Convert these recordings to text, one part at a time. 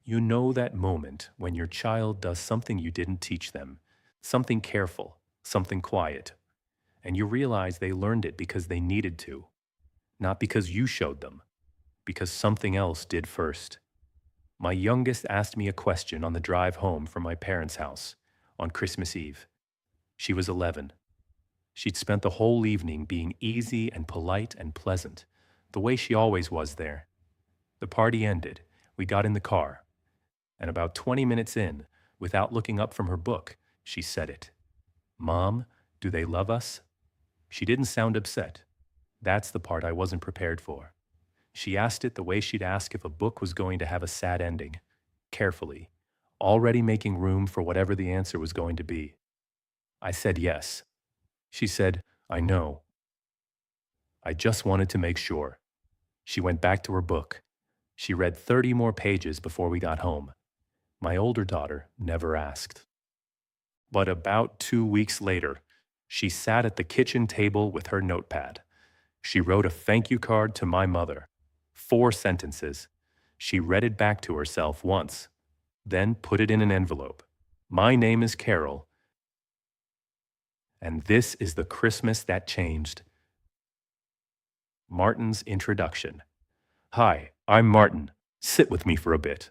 You know that moment when your child does something you didn't teach them, something careful, something quiet, and you realize they learned it because they needed to, not because you showed them, because something else did first. My youngest asked me a question on the drive home from my parents' house on Christmas Eve. She was 11. She'd spent the whole evening being easy and polite and pleasant, the way she always was there. The party ended. We got in the car, and about 20 minutes in, without looking up from her book, she said it. Mom, do they love us? She didn't sound upset. That's the part I wasn't prepared for. She asked it the way she'd ask if a book was going to have a sad ending, carefully, already making room for whatever the answer was going to be. I said yes. She said, I know. I just wanted to make sure. She went back to her book. She read 30 more pages before we got home. My older daughter never asked. But about 2 weeks later, she sat at the kitchen table with her notepad. She wrote a thank you card to my mother. 4 sentences. She read it back to herself once, then put it in an envelope. My name is Carol, and this is the Christmas that changed. Martin's introduction. Hi, I'm Martin. Sit with me for a bit.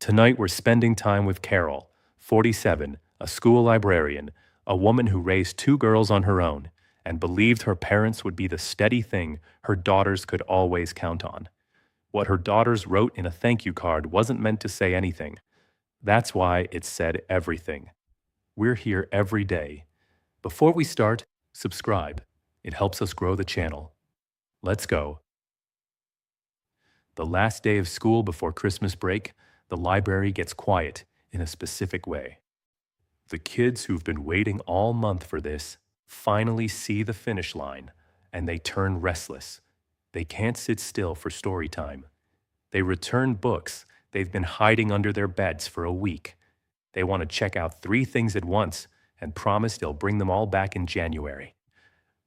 Tonight we're spending time with Carol, 47, a school librarian, a woman who raised 2 girls on her own and believed her parents would be the steady thing her daughters could always count on. What her daughters wrote in a thank you card wasn't meant to say anything. That's why it said everything. We're here every day. Before we start, subscribe. It helps us grow the channel. Let's go. The last day of school before Christmas break, the library gets quiet in a specific way. The kids who've been waiting all month for this finally see the finish line, and they turn restless. They can't sit still for story time. They return books they've been hiding under their beds for a week. They want to check out 3 things at once and promise they'll bring them all back in January.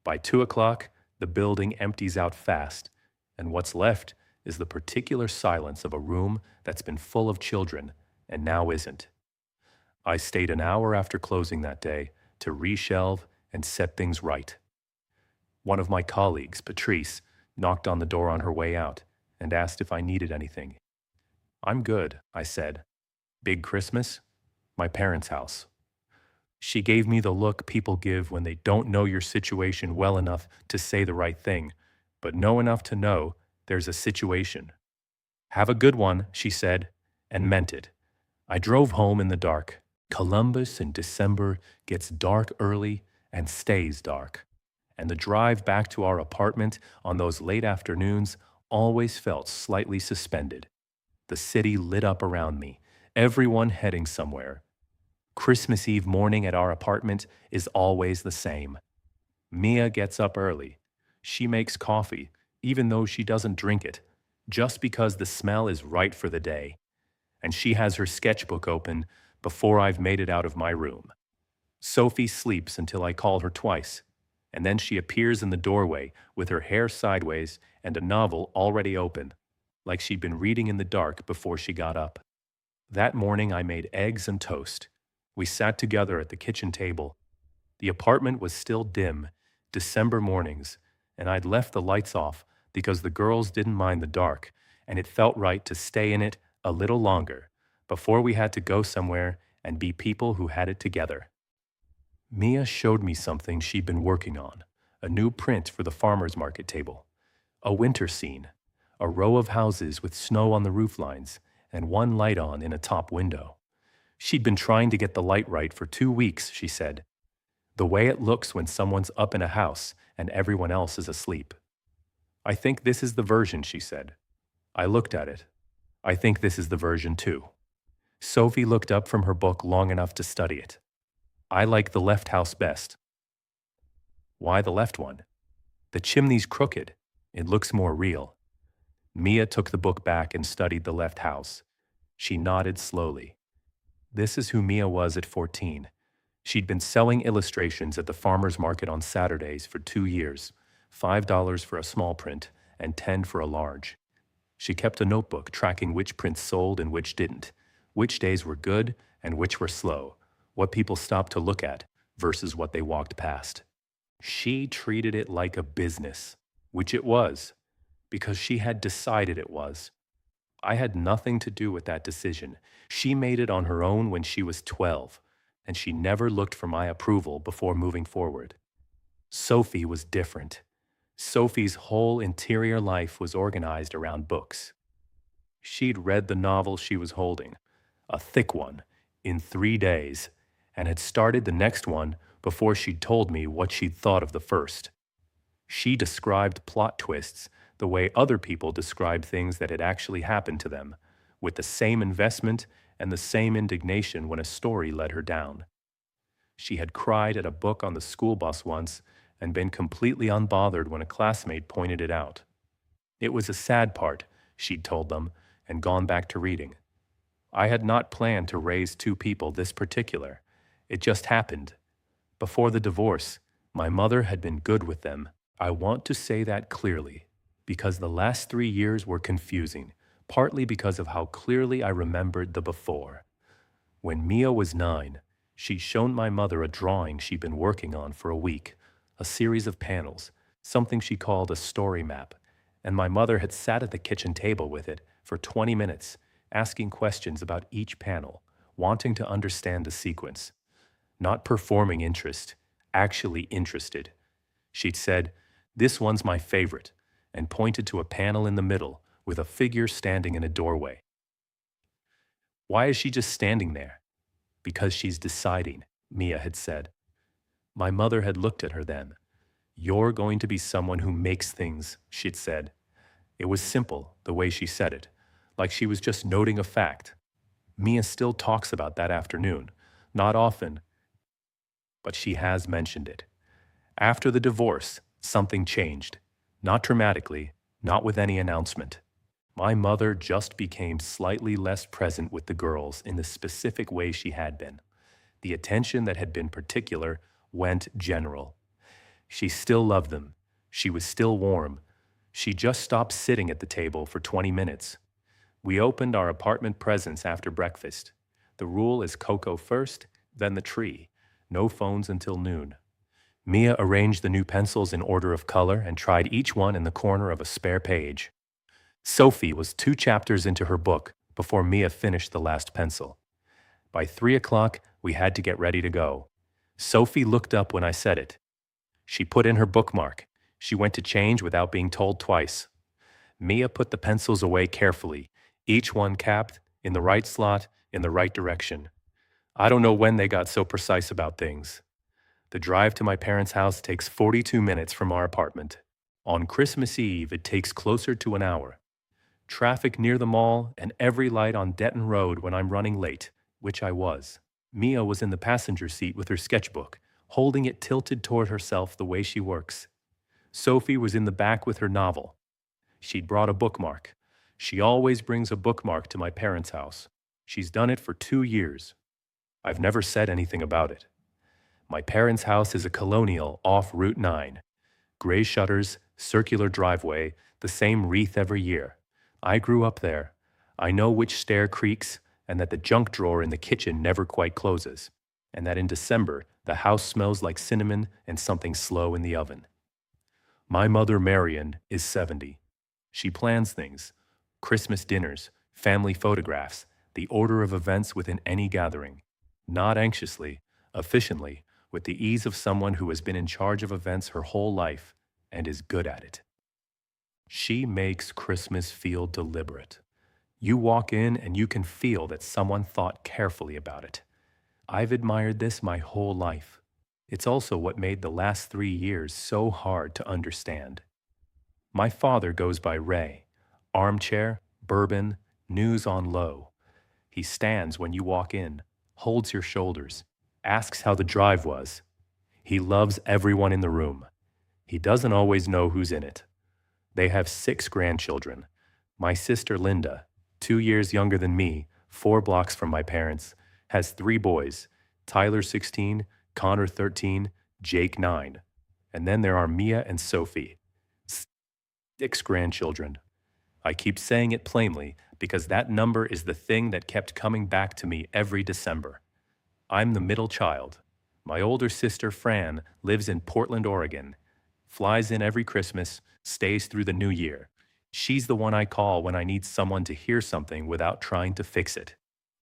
By 2 o'clock, the building empties out fast, and what's left is the particular silence of a room that's been full of children and now isn't. I stayed an hour after closing that day to reshelve and set things right. One of my colleagues, Patrice, knocked on the door on her way out and asked if I needed anything. I'm good, I said. Big Christmas? My parents' house. She gave me the look people give when they don't know your situation well enough to say the right thing, but know enough to know there's a situation. Have a good one, she said, and meant it. I drove home in the dark. Columbus in December gets dark early and stays dark. And the drive back to our apartment on those late afternoons always felt slightly suspended. The city lit up around me, everyone heading somewhere. Christmas Eve morning at our apartment is always the same. Mia gets up early. She makes coffee, even though she doesn't drink it, just because the smell is right for the day. And she has her sketchbook open before I've made it out of my room. Sophie sleeps until I call her twice, and then she appears in the doorway with her hair sideways and a novel already open, like she'd been reading in the dark before she got up. That morning I made eggs and toast. We sat together at the kitchen table. The apartment was still dim, December mornings, and I'd left the lights off because the girls didn't mind the dark, and it felt right to stay in it a little longer before we had to go somewhere and be people who had it together. Mia showed me something she'd been working on, a new print for the farmer's market table. A winter scene, a row of houses with snow on the roof lines and one light on in a top window. She'd been trying to get the light right for 2 weeks, she said. The way it looks when someone's up in a house and everyone else is asleep. I think this is the version, she said. I looked at it. I think this is the version too. Sophie looked up from her book long enough to study it. I like the left house best. Why the left one? The chimney's crooked. It looks more real. Mia took the book back and studied the left house. She nodded slowly. This is who Mia was at 14. She'd been selling illustrations at the farmer's market on Saturdays for 2 years, $5 for a small print and $10 for a large. She kept a notebook tracking which prints sold and which didn't, which days were good and which were slow, what people stopped to look at versus what they walked past. She treated it like a business, which it was, because she had decided it was. I had nothing to do with that decision. She made it on her own when she was 12, and she never looked for my approval before moving forward. Sophie was different. Sophie's whole interior life was organized around books. She'd read the novel she was holding, a thick one, in 3 days, and had started the next one before she'd told me what she'd thought of the first. She described plot twists the way other people describe things that had actually happened to them, with the same investment and the same indignation when a story led her down. She had cried at a book on the school bus once and been completely unbothered when a classmate pointed it out. It was a sad part, she'd told them, and gone back to reading. I had not planned to raise two people this particular. It just happened. Before the divorce, my mother had been good with them. I want to say that clearly, because the last 3 years were confusing, partly because of how clearly I remembered the before. When Mia was 9, she'd shown my mother a drawing she'd been working on for a week, a series of panels, something she called a story map, and my mother had sat at the kitchen table with it for 20 minutes, asking questions about each panel, wanting to understand the sequence. Not performing interest, actually interested. She'd said, "This one's my favorite," and pointed to a panel in the middle with a figure standing in a doorway. "Why is she just standing there?" "Because she's deciding," Mia had said. My mother had looked at her then. "You're going to be someone who makes things," she'd said. It was simple, the way she said it, like she was just noting a fact. Mia still talks about that afternoon. Not often, but she has mentioned it. After the divorce, something changed. Not dramatically, not with any announcement. My mother just became slightly less present with the girls in the specific way she had been. The attention that had been particular went general. She still loved them. She was still warm. She just stopped sitting at the table for 20 minutes. We opened our apartment presents after breakfast. The rule is cocoa first, then the tree. No phones until noon. Mia arranged the new pencils in order of color and tried each one in the corner of a spare page. Sophie was 2 chapters into her book before Mia finished the last pencil. By 3 o'clock, we had to get ready to go. Sophie looked up when I said it. She put in her bookmark. She went to change without being told twice. Mia put the pencils away carefully, each one capped, in the right slot, in the right direction. I don't know when they got so precise about things. The drive to my parents' house takes 42 minutes from our apartment. On Christmas Eve, it takes closer to an hour. Traffic near the mall and every light on Denton Road when I'm running late, which I was. Mia was in the passenger seat with her sketchbook, holding it tilted toward herself the way she works. Sophie was in the back with her novel. She'd brought a bookmark. She always brings a bookmark to my parents' house. She's done it for 2 years. I've never said anything about it. My parents' house is a colonial off Route 9. Gray shutters, circular driveway, the same wreath every year. I grew up there. I know which stair creaks, and that the junk drawer in the kitchen never quite closes, and that in December the house smells like cinnamon and something slow in the oven. My mother, Marion, is 70. She plans things, Christmas dinners, family photographs, the order of events within any gathering. Not anxiously, efficiently, with the ease of someone who has been in charge of events her whole life and is good at it. She makes Christmas feel deliberate. You walk in and you can feel that someone thought carefully about it. I've admired this my whole life. It's also what made the last 3 years so hard to understand. My father goes by Ray. Armchair, bourbon, news on low. He stands when you walk in, holds your shoulders, asks how the drive was. He loves everyone in the room. He doesn't always know who's in it. They have 6 grandchildren. My sister Linda, 2 years younger than me, 4 blocks from my parents, has 3 boys, Tyler 16, Connor 13, Jake 9. And then there are Mia and Sophie. 6 grandchildren. I keep saying it plainly because that number is the thing that kept coming back to me every December. I'm the middle child. My older sister, Fran, lives in Portland, Oregon, flies in every Christmas, stays through the new year. She's the one I call when I need someone to hear something without trying to fix it.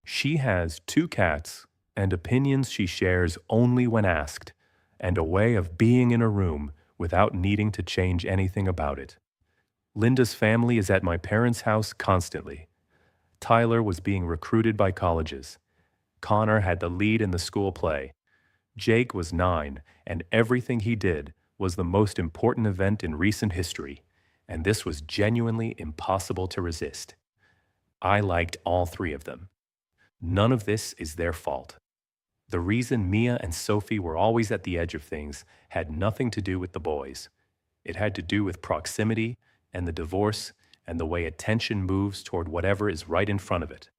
She has 2 cats and opinions she shares only when asked, and a way of being in a room without needing to change anything about it. Linda's family is at my parents' house constantly. Tyler was being recruited by colleges. Connor had the lead in the school play. Jake was 9, and everything he did was the most important event in recent history, and this was genuinely impossible to resist. I liked all 3 of them. None of this is their fault. The reason Mia and Sophie were always at the edge of things had nothing to do with the boys. It had to do with proximity and the divorce and the way attention moves toward whatever is right in front of it.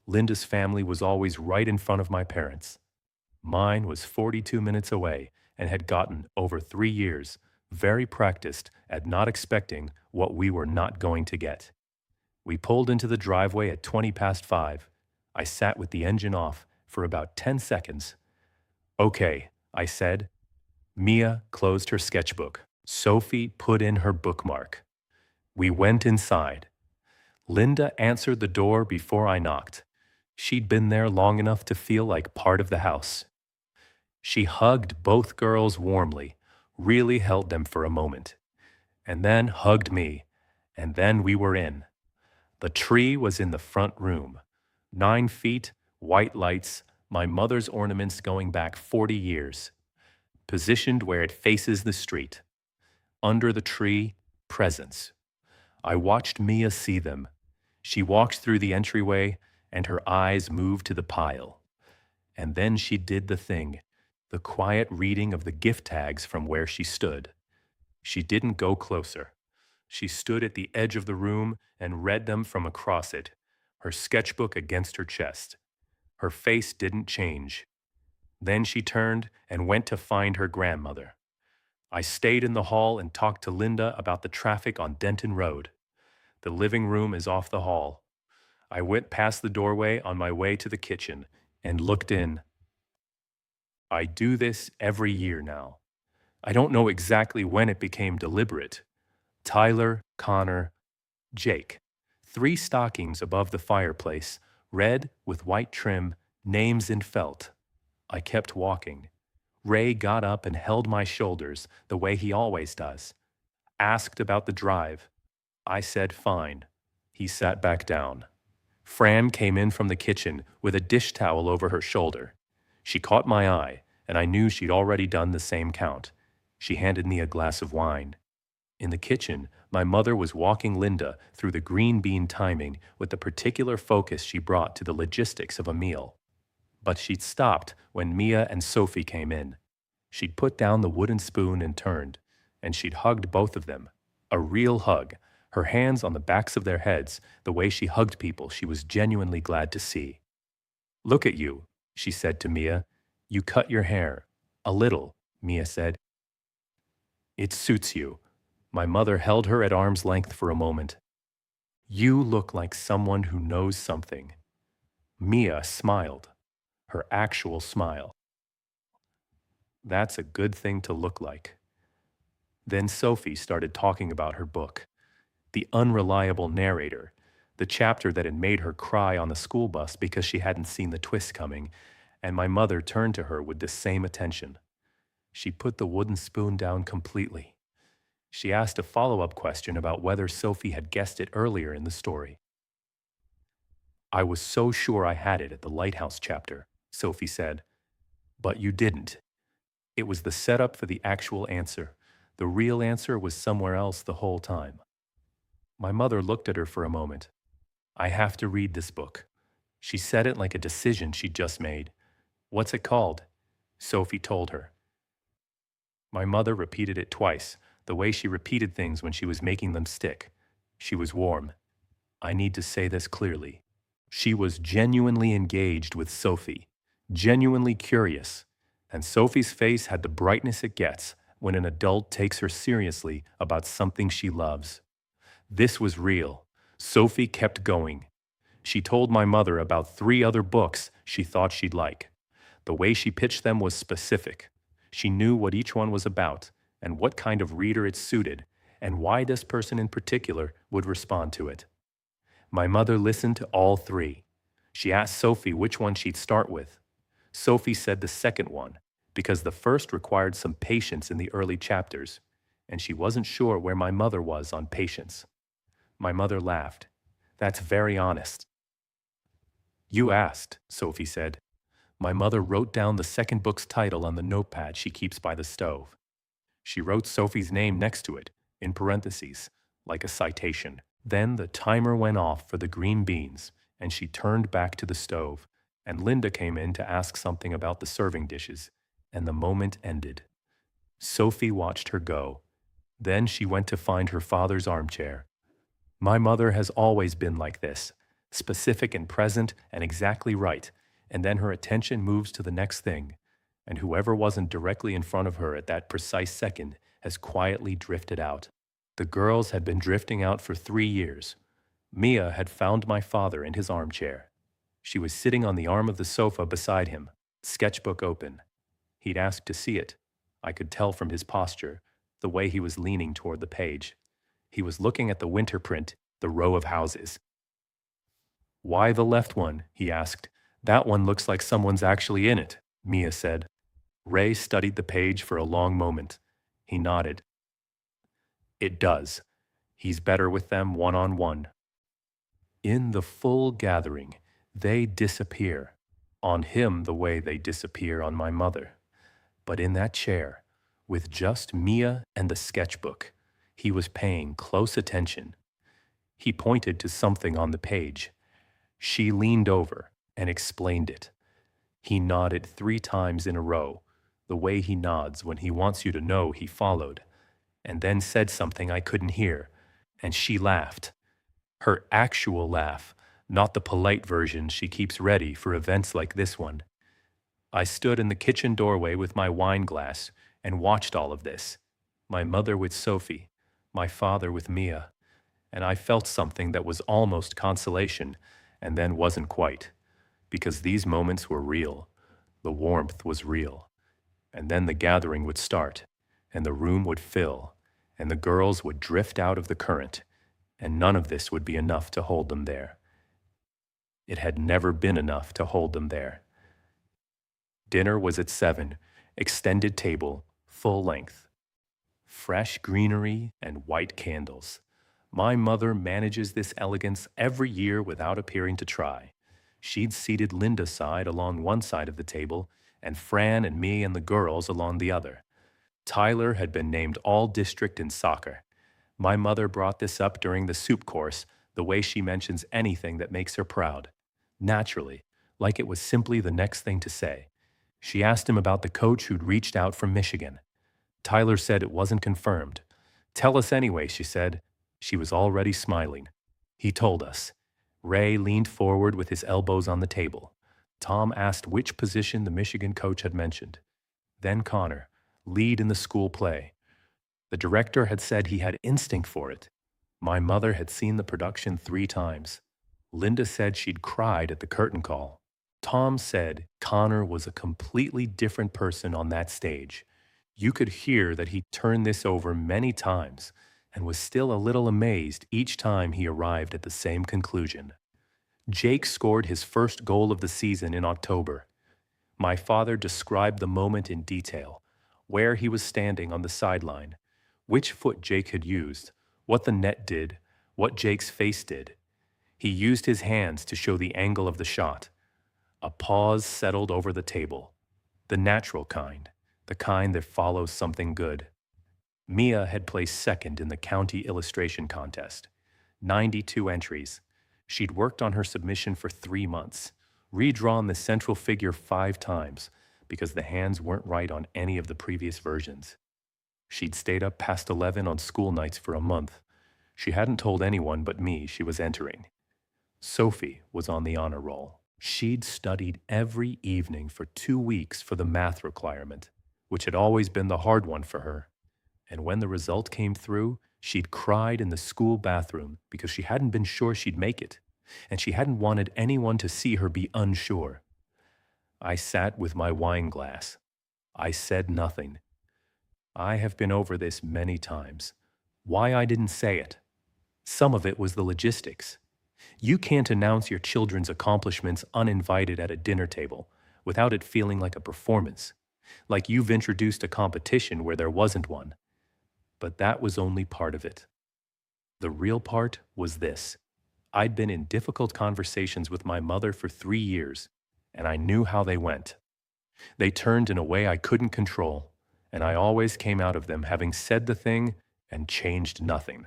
Linda's family was always right in front of my parents. Mine was 42 minutes away and had gotten, over 3 years, very practiced at not expecting what we were not going to get. We pulled into the driveway at 20 past 5. I sat with the engine off for about 10 seconds. "Okay," I said. Mia closed her sketchbook. Sophie put in her bookmark. We went inside. Linda answered the door before I knocked. She'd been there long enough to feel like part of the house. She hugged both girls warmly, really held them for a moment, and then hugged me, and then we were in. The tree was in the front room. 9 feet, white lights, my mother's ornaments going back 40 years. Positioned where it faces the street. Under the tree, presents. I watched Mia see them. She walked through the entryway, and her eyes moved to the pile. And then she did the thing, the quiet reading of the gift tags from where she stood. She didn't go closer. She stood at the edge of the room and read them from across it, her sketchbook against her chest. Her face didn't change. Then she turned and went to find her grandmother. I stayed in the hall and talked to Linda about the traffic on Denton Road. The living room is off the hall. I went past the doorway on my way to the kitchen and looked in. I do this every year now. I don't know exactly when it became deliberate. Tyler, Connor, Jake. 3 stockings above the fireplace, red with white trim, names in felt. I kept walking. Ray got up and held my shoulders the way he always does. Asked about the drive. I said fine. He sat back down. Fran came in from the kitchen with a dish towel over her shoulder. She caught my eye, and I knew she'd already done the same count. She handed me a glass of wine. In the kitchen, my mother was walking Linda through the green bean timing with the particular focus she brought to the logistics of a meal. But she'd stopped when Mia and Sophie came in. She'd put down the wooden spoon and turned, and she'd hugged both of them. A real hug, her hands on the backs of their heads, the way she hugged people she was genuinely glad to see. "Look at you," she said to Mia. "You cut your hair. A little," Mia said. "It suits you." My mother held her at arm's length for a moment. "You look like someone who knows something." Mia smiled, her actual smile. That's a good thing to look like. Then Sophie started talking about her book, The Unreliable Narrator, the chapter that had made her cry on the school bus because she hadn't seen the twist coming, and my mother turned to her with the same attention. She put the wooden spoon down completely. She asked a follow-up question about whether Sophie had guessed it earlier in the story. "I was so sure I had it at the lighthouse chapter," Sophie said. "But you didn't. It was the setup for the actual answer. The real answer was somewhere else the whole time." My mother looked at her for a moment. "I have to read this book." She said it like a decision she'd just made. "What's it called?" Sophie told her. My mother repeated it twice, the way she repeated things when she was making them stick. She was warm. I need to say this clearly. She was genuinely engaged with Sophie, genuinely curious, and Sophie's face had the brightness it gets when an adult takes her seriously about something she loves. This was real. Sophie kept going. She told my mother about 3 other books she thought she'd like. The way she pitched them was specific. She knew what each one was about, and what kind of reader it suited, and why this person in particular would respond to it. My mother listened to all 3. She asked Sophie which one she'd start with. Sophie said the second one, because the first required some patience in the early chapters, and she wasn't sure where my mother was on patience. My mother laughed. That's very honest. You asked, Sophie said. My mother wrote down the second book's title on the notepad she keeps by the stove. She wrote Sophie's name next to it, in parentheses, like a citation. Then the timer went off for the green beans, and she turned back to the stove, and Linda came in to ask something about the serving dishes, and the moment ended. Sophie watched her go. Then she went to find her father's armchair. My mother has always been like this, specific and present and exactly right, and then her attention moves to the next thing, and whoever wasn't directly in front of her at that precise second has quietly drifted out. The girls had been drifting out for 3 years. Mia had found my father in his armchair. She was sitting on the arm of the sofa beside him, sketchbook open. He'd asked to see it. I could tell from his posture, the way he was leaning toward the page. He was looking at the winter print, the row of houses. Why the left one? He asked. That one looks like someone's actually in it, Mia said. Ray studied the page for a long moment. He nodded. It does. He's better with them one-on-one. In the full gathering, they disappear. On him the way they disappear on my mother. But in that chair, with just Mia and the sketchbook, he was paying close attention. He pointed to something on the page. She leaned over and explained it. He nodded 3 times in a row, the way he nods when he wants you to know he followed, and then said something I couldn't hear, and she laughed. Her actual laugh, not the polite version she keeps ready for events like this one. I stood in the kitchen doorway with my wine glass and watched all of this. My mother with Sophie, my father with Mia, and I felt something that was almost consolation and then wasn't quite, because these moments were real. The warmth was real. And then the gathering would start, and the room would fill, and the girls would drift out of the current, and none of this would be enough to hold them there. It had never been enough to hold them there. Dinner was at 7, extended table, full length. Fresh greenery and white candles. My mother manages this elegance every year without appearing to try. She'd seated Linda's side along one side of the table, and Fran and me and the girls along the other. Tyler had been named all-district in soccer. My mother brought this up during the soup course, the way she mentions anything that makes her proud. Naturally, like it was simply the next thing to say. She asked him about the coach who'd reached out from Michigan. Tyler said it wasn't confirmed. Tell us anyway, she said. She was already smiling. He told us. Ray leaned forward with his elbows on the table. Tom asked which position the Michigan coach had mentioned. Then Connor, lead in the school play. The director had said he had instinct for it. My mother had seen the production 3 times. Linda said she'd cried at the curtain call. Tom said Connor was a completely different person on that stage. You could hear that he turned this over many times and was still a little amazed each time he arrived at the same conclusion. Jake scored his first goal of the season in October. My father described the moment in detail, where he was standing on the sideline, which foot Jake had used, what the net did, what Jake's face did. He used his hands to show the angle of the shot. A pause settled over the table, the natural kind, the kind that follows something good. Mia had placed second in the county illustration contest. 92 entries. She'd worked on her submission for 3 months, redrawn the central figure 5 times because the hands weren't right on any of the previous versions. She'd stayed up past 11 on school nights for a month. She hadn't told anyone but me she was entering. Sophie was on the honor roll. She'd studied every evening for 2 weeks for the math requirement, which had always been the hard one for her. And when the result came through, She'd cried in the school bathroom because she hadn't been sure she'd make it, and she hadn't wanted anyone to see her be unsure. I sat with my wine glass. I said nothing. I have been over this many times. Why I didn't say it. Some of it was the logistics. You can't announce your children's accomplishments uninvited at a dinner table without it feeling like a performance, like you've introduced a competition where there wasn't one. But that was only part of it. The real part was this. I'd been in difficult conversations with my mother for 3 years, and I knew how they went. They turned in a way I couldn't control, and I always came out of them having said the thing and changed nothing.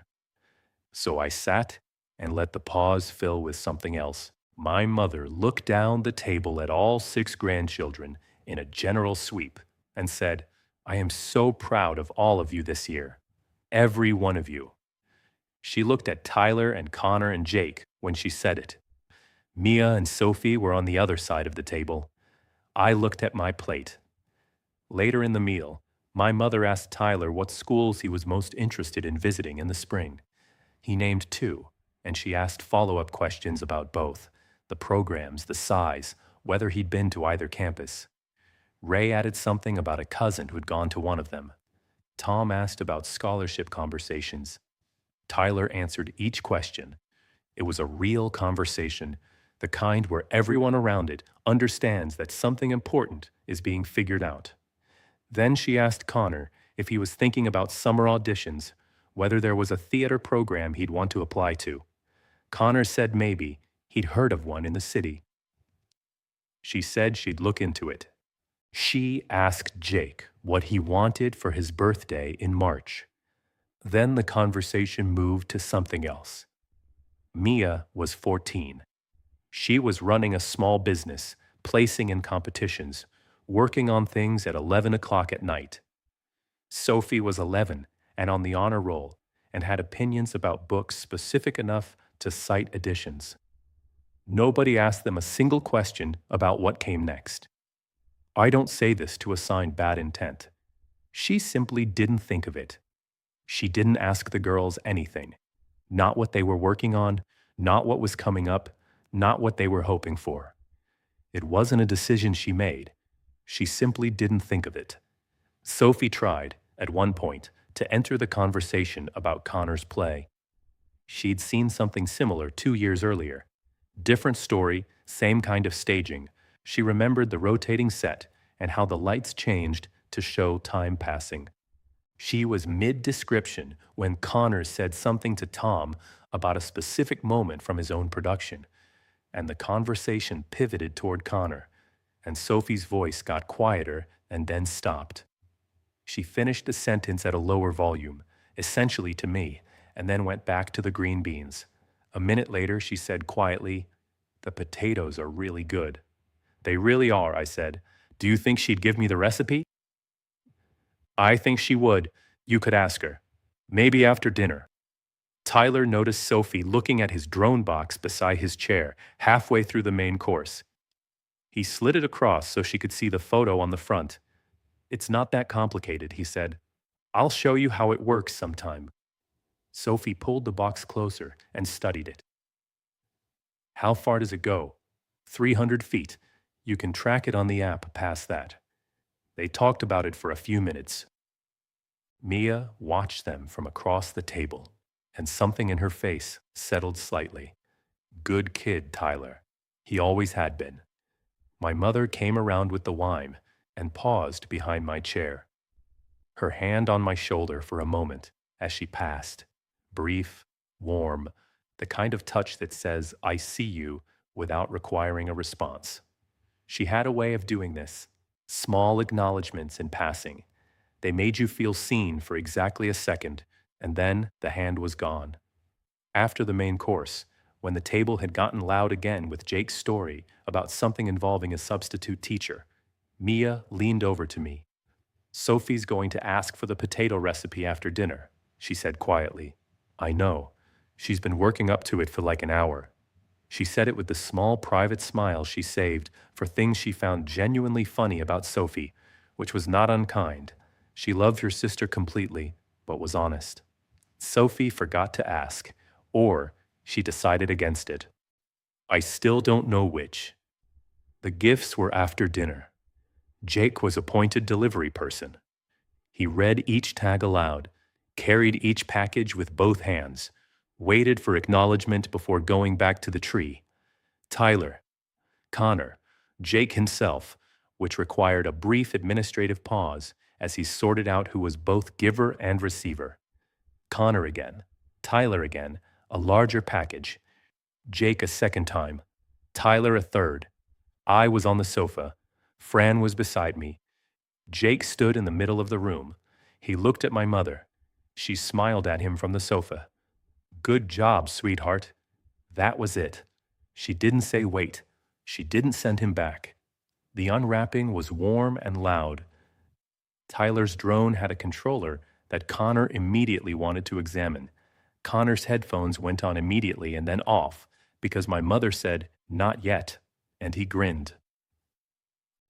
So I sat and let the pause fill with something else. My mother looked down the table at all 6 grandchildren in a general sweep and said, "I am so proud of all of you this year. Every one of you." She looked at Tyler and Connor and Jake when she said it. Mia and Sophie were on the other side of the table. I looked at my plate. Later in the meal, my mother asked Tyler what schools he was most interested in visiting in the spring. He named 2, and she asked follow-up questions about both, the programs, the size, whether he'd been to either campus. Ray added something about a cousin who'd gone to one of them. Tom asked about scholarship conversations. Tyler answered each question. It was a real conversation, the kind where everyone around it understands that something important is being figured out. Then she asked Connor if he was thinking about summer auditions, whether there was a theater program he'd want to apply to. Connor said maybe he'd heard of one in the city. She said she'd look into it. She asked Jake what he wanted for his birthday in March. Then the conversation moved to something else. Mia was 14. She was running a small business, placing in competitions, working on things at 11 o'clock at night. Sophie was 11 and on the honor roll and had opinions about books specific enough to cite editions. Nobody asked them a single question about what came next. I don't say this to assign bad intent. She simply didn't think of it. She didn't ask the girls anything. Not what they were working on, not what was coming up, not what they were hoping for. It wasn't a decision she made. She simply didn't think of it. Sophie tried, at one point, to enter the conversation about Connor's play. She'd seen something similar 2 years earlier. Different story, same kind of staging. She remembered the rotating set and how the lights changed to show time passing. She was mid-description when Connor said something to Tom about a specific moment from his own production, and the conversation pivoted toward Connor, and Sophie's voice got quieter and then stopped. She finished the sentence at a lower volume, essentially to me, and then went back to the green beans. A minute later, she said quietly, "The potatoes are really good." "They really are," I said. "Do you think she'd give me the recipe?" "I think she would. You could ask her. Maybe after dinner." Tyler noticed Sophie looking at his drone box beside his chair, halfway through the main course. He slid it across so she could see the photo on the front. "It's not that complicated," he said. "I'll show you how it works sometime." Sophie pulled the box closer and studied it. "How far does it go?" 300 feet. You can track it on the app past that." They talked about it for a few minutes. Mia watched them from across the table, and something in her face settled slightly. Good kid, Tyler. He always had been. My mother came around with the wine and paused behind my chair. Her hand on my shoulder for a moment as she passed. Brief, warm, the kind of touch that says, "I see you," without requiring a response. She had a way of doing this. Small acknowledgments in passing. They made you feel seen for exactly a second, and then the hand was gone. After the main course, when the table had gotten loud again with Jake's story about something involving a substitute teacher, Mia leaned over to me. "Sophie's going to ask for the potato recipe after dinner," she said quietly. "I know. She's been working up to it for like an hour." She said it with the small private smile she saved for things she found genuinely funny about Sophie, which was not unkind. She loved her sister completely, but was honest. Sophie forgot to ask, or she decided against it. I still don't know which. The gifts were after dinner. Jake was appointed delivery person. He read each tag aloud, carried each package with both hands, waited for acknowledgement before going back to the tree. Tyler, Connor, Jake himself, which required a brief administrative pause as he sorted out who was both giver and receiver. Connor again, Tyler again, a larger package. Jake a second time, Tyler a third. I was on the sofa. Fran was beside me. Jake stood in the middle of the room. He looked at my mother. She smiled at him from the sofa. Good job, sweetheart. That was it. She didn't say wait. She didn't send him back. The unwrapping was warm and loud. Tyler's drone had a controller that Connor immediately wanted to examine. Connor's headphones went on immediately and then off because my mother said, "Not yet," and he grinned.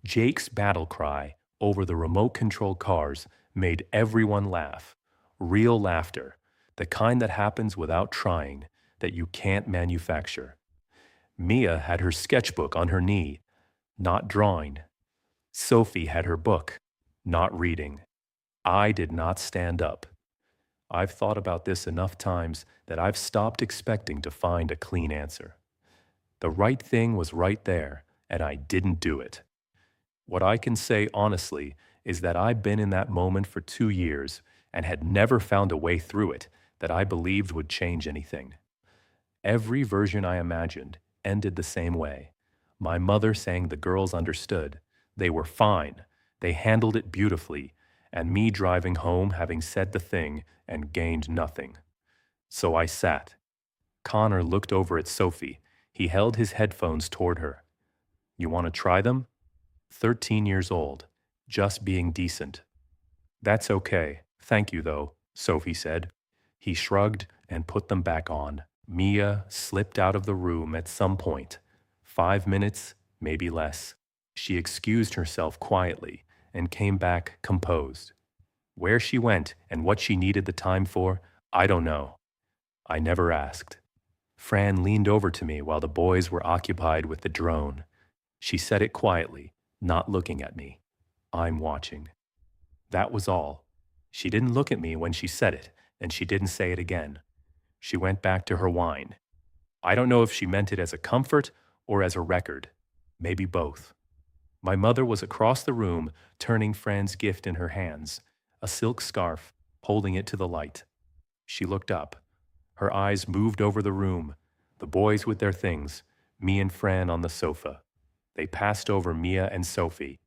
Jake's battle cry over the remote control cars made everyone laugh. Real laughter, the kind that happens without trying, that you can't manufacture. Mia had her sketchbook on her knee, not drawing. Sophie had her book, not reading. I did not stand up. I've thought about this enough times that I've stopped expecting to find a clean answer. The right thing was right there, and I didn't do it. What I can say honestly is that I've been in that moment for 2 years and had never found a way through it that I believed would change anything. Every version I imagined ended the same way. My mother saying the girls understood. They were fine. They handled it beautifully, and me driving home having said the thing and gained nothing. So I sat. Connor looked over at Sophie. He held his headphones toward her. You want to try them? 13 years old, just being decent. That's okay. Thank you, though, Sophie said. He shrugged and put them back on. Mia slipped out of the room at some point. 5 minutes, maybe less. She excused herself quietly and came back composed. Where she went and what she needed the time for, I don't know. I never asked. Fran leaned over to me while the boys were occupied with the drone. She said it quietly, not looking at me. I'm watching. That was all. She didn't look at me when she said it, and she didn't say it again. She went back to her wine. I don't know if she meant it as a comfort or as a record. Maybe both. My mother was across the room, turning Fran's gift in her hands, a silk scarf, holding it to the light. She looked up. Her eyes moved over the room, the boys with their things, me and Fran on the sofa. They passed over Mia and Sophie.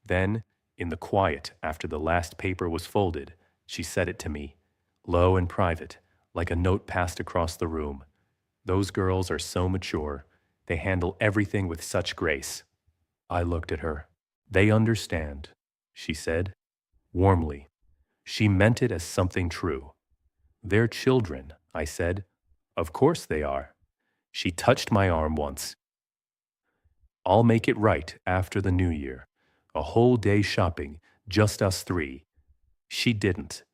Then, in the quiet after the last paper was folded, she said it to me, low and private, like a note passed across the room. Those girls are so mature. They handle everything with such grace. I looked at her. They understand, she said, warmly. She meant it as something true. They're children, I said. Of course they are. She touched my arm once. I'll make it right after the new year. A whole day shopping, just us three. She didn't.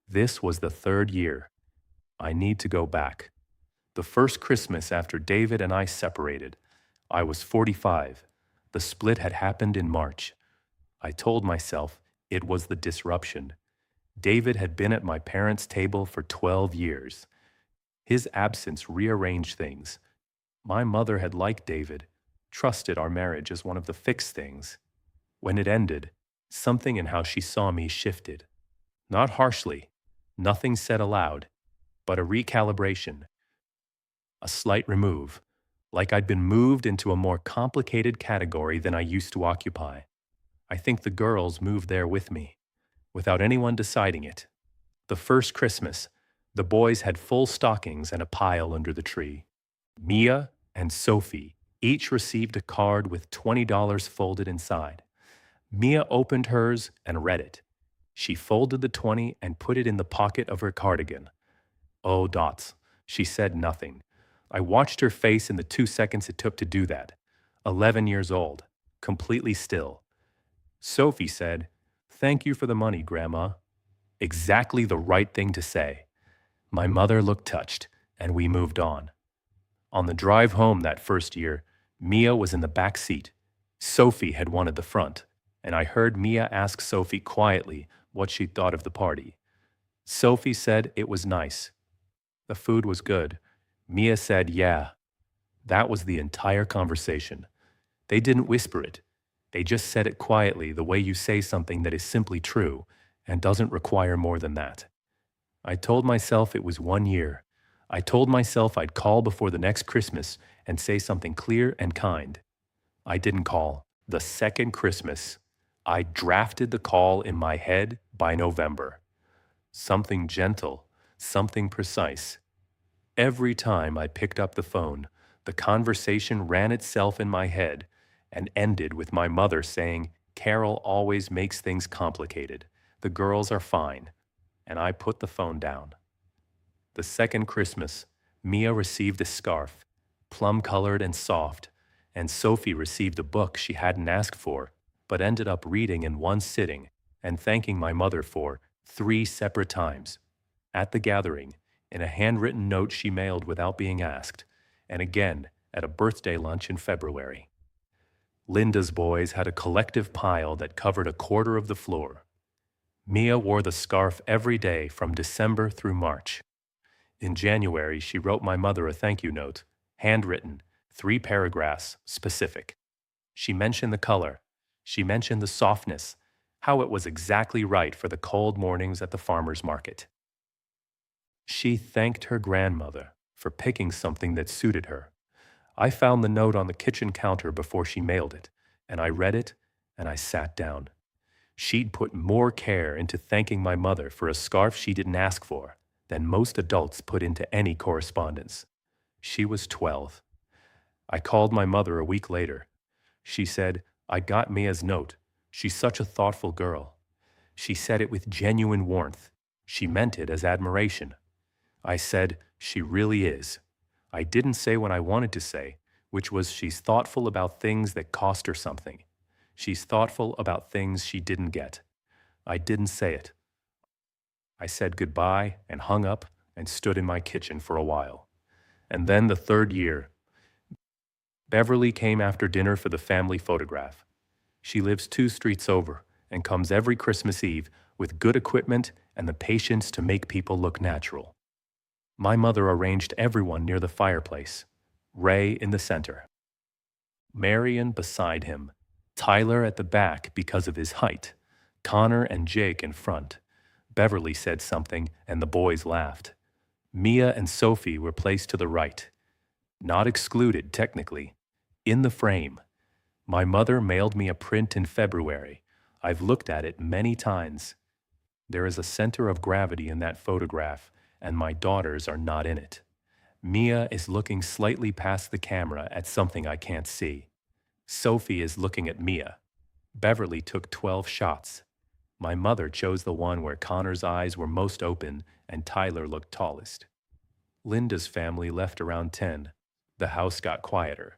This was the 3rd year. I need to go back. The first Christmas after David and I separated. I was 45. The split had happened in March. I told myself it was the disruption. David had been at my parents' table for 12 years. His absence rearranged things. My mother had liked David, trusted our marriage as one of the fixed things. When it ended, something in how she saw me shifted. Not harshly, nothing said aloud, but a recalibration. A slight remove, like I'd been moved into a more complicated category than I used to occupy. I think the girls moved there with me, without anyone deciding it. The first Christmas, the boys had full stockings and a pile under the tree. Mia and Sophie each received a card with $20 folded inside. Mia opened hers and read it. She folded the 20 and put it in the pocket of her cardigan. Oh, Dots. She said nothing. I watched her face in the 2 seconds it took to do that. 11 years old, completely still. Sophie said, "Thank you for the money, Grandma." Exactly the right thing to say. My mother looked touched, and we moved on. On the drive home that first year, Mia was in the back seat. Sophie had wanted the front, and I heard Mia ask Sophie quietly what she thought of the party. Sophie said it was nice. The food was good. Mia said, yeah. That was the entire conversation. They didn't whisper it. They just said it quietly, the way you say something that is simply true and doesn't require more than that. I told myself it was 1 year. I told myself I'd call before the next Christmas and say something clear and kind. I didn't call. The second Christmas, I drafted the call in my head by November. Something gentle, something precise. Every time I picked up the phone, the conversation ran itself in my head and ended with my mother saying, Carol always makes things complicated. The girls are fine. And I put the phone down. The second Christmas, Mia received a scarf, plum-colored and soft, and Sophie received a book she hadn't asked for, but ended up reading in one sitting and thanking my mother for 3 separate times. At the gathering, in a handwritten note she mailed without being asked, and again at a birthday lunch in February. Linda's boys had a collective pile that covered a quarter of the floor. Mia wore the scarf every day from December through March. In January, she wrote my mother a thank you note, handwritten, 3 paragraphs, specific. She mentioned the color. She mentioned the softness, how it was exactly right for the cold mornings at the farmer's market. She thanked her grandmother for picking something that suited her. I found the note on the kitchen counter before she mailed it, and I read it, and I sat down. She'd put more care into thanking my mother for a scarf she didn't ask for than most adults put into any correspondence. She was 12. I called my mother a week later. She said, I got Mia's note. She's such a thoughtful girl. She said it with genuine warmth. She meant it as admiration. I said, she really is. I didn't say what I wanted to say, which was she's thoughtful about things that cost her something. She's thoughtful about things she didn't get. I didn't say it. I said goodbye and hung up and stood in my kitchen for a while. And then the third year, Beverly came after dinner for the family photograph. She lives 2 streets over and comes every Christmas Eve with good equipment and the patience to make people look natural. My mother arranged everyone near the fireplace, Ray in the center, Marion beside him, Tyler at the back because of his height, Connor and Jake in front. Beverly said something and the boys laughed. Mia and Sophie were placed to the right. Not excluded, technically. In the frame. My mother mailed me a print in February. I've looked at it many times. There is a center of gravity in that photograph, and my daughters are not in it. Mia is looking slightly past the camera at something I can't see. Sophie is looking at Mia. Beverly took 12 shots. My mother chose the one where Connor's eyes were most open and Tyler looked tallest. Linda's family left around 10. The house got quieter.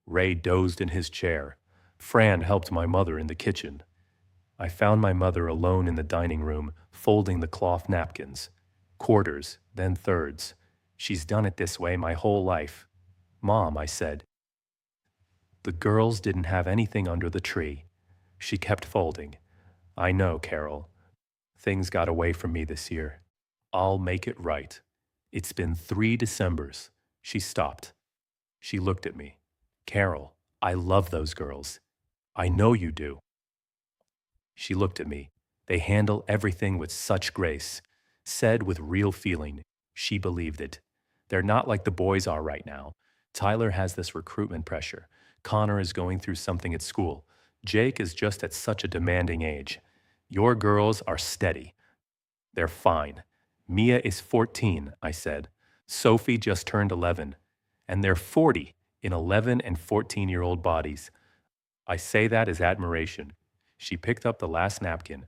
Ray dozed in his chair. Fran helped my mother in the kitchen. I found my mother alone in the dining room, folding the cloth napkins. Quarters, then thirds. She's done it this way my whole life. Mom, I said. The girls didn't have anything under the tree. She kept folding. I know, Carol. Things got away from me this year. I'll make it right. It's been 3 Decembers. She stopped. She looked at me. Carol, I love those girls. I know you do. She looked at me. They handle everything with such grace. Said with real feeling. She believed it. They're not like the boys are right now. Tyler has this recruitment pressure. Connor is going through something at school. Jake is just at such a demanding age. Your girls are steady. They're fine. Mia is 14, I said. Sophie just turned 11. And they're 40 in 11 and 14-year-old bodies. I say that as admiration. She picked up the last napkin.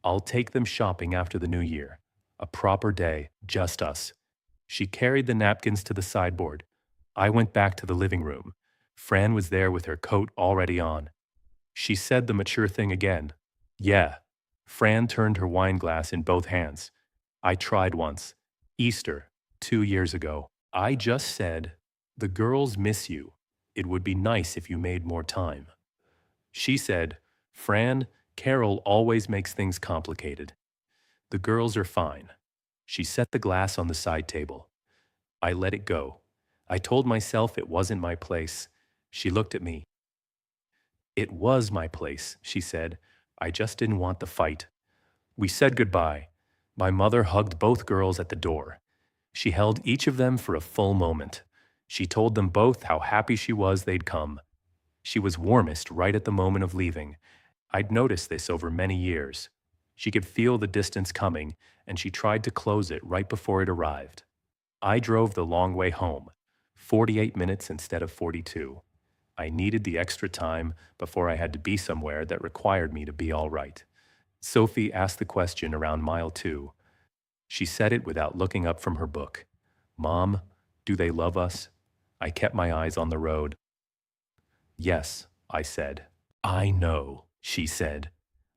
I'll take them shopping after the new year. A proper day, just us. She carried the napkins to the sideboard. I went back to the living room. Fran was there with her coat already on. She said the mature thing again. Yeah. Fran turned her wine glass in both hands. I tried once. Easter, 2 years ago. I just said, "The girls miss you. It would be nice if you made more time." She said, "Fran, Carol always makes things complicated. The girls are fine." She set the glass on the side table. I let it go. I told myself it wasn't my place. She looked at me. "It was my place," she said. "I just didn't want the fight." We said goodbye. My mother hugged both girls at the door. She held each of them for a full moment. She told them both how happy she was they'd come. She was warmest right at the moment of leaving. I'd noticed this over many years. She could feel the distance coming, and she tried to close it right before it arrived. I drove the long way home, 48 minutes instead of 42. I needed the extra time before I had to be somewhere that required me to be all right. Sophie asked the question around mile 2. She said it without looking up from her book. "Mom, do they love us?" I kept my eyes on the road. "Yes," I said. "I know," she said.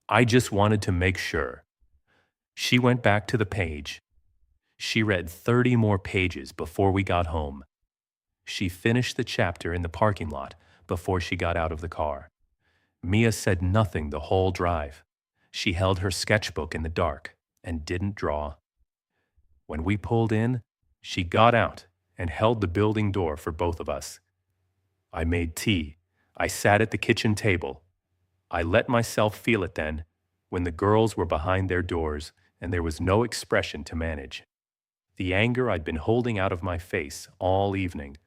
"I just wanted to make sure." She went back to the page. She read 30 more pages before we got home. She finished the chapter in the parking lot before she got out of the car. Mia said nothing the whole drive. She held her sketchbook in the dark and didn't draw. When we pulled in, she got out and held the building door for both of us. I made tea. I sat at the kitchen table. I let myself feel it then, when the girls were behind their doors and there was no expression to manage. The anger I'd been holding out of my face all evening.